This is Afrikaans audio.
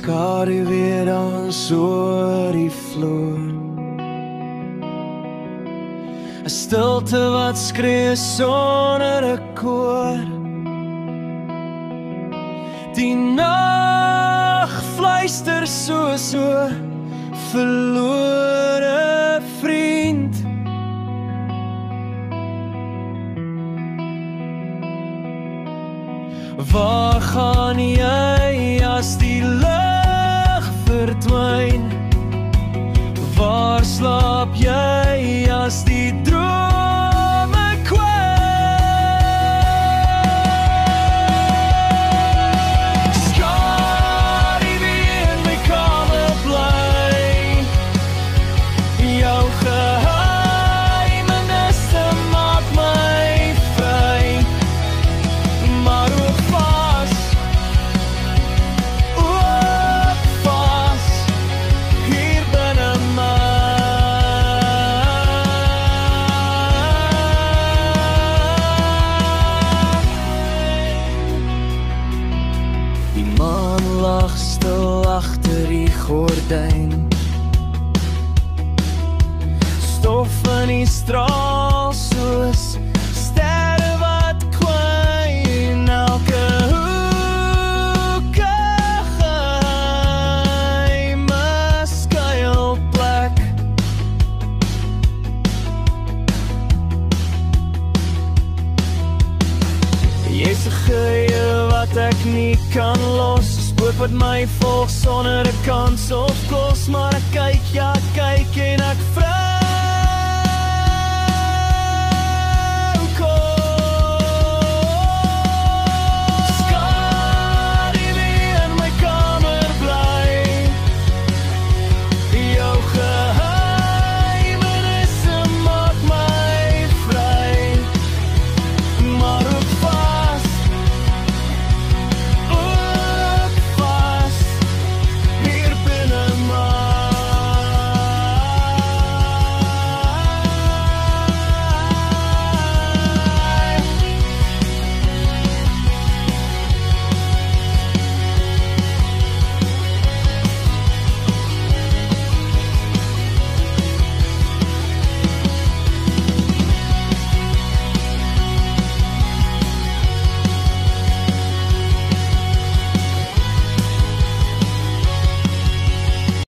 skadu weer dans oor die vloer. 'n Stilte wat skree sonder 'n koor. Die nag fluister so verlore vriend. Waar gaan jy as die lig verdwyn? Waar slaap jy as die drome kwyn? Skadu weer in my kamer bly. Jou geheimenisse maak my vry. Maar ook vas, hier binne my. Die maan lag stil agter die gordyn. Stof in die straal soos sterre wat kwyn. Elke hoeke geheime skuilplek. Jy's 'n geheue wat ek nie kan los. 'n Spoor wat my volg sonder 'n kans of kos. Maar ek kyk, ja, kyk en ek vra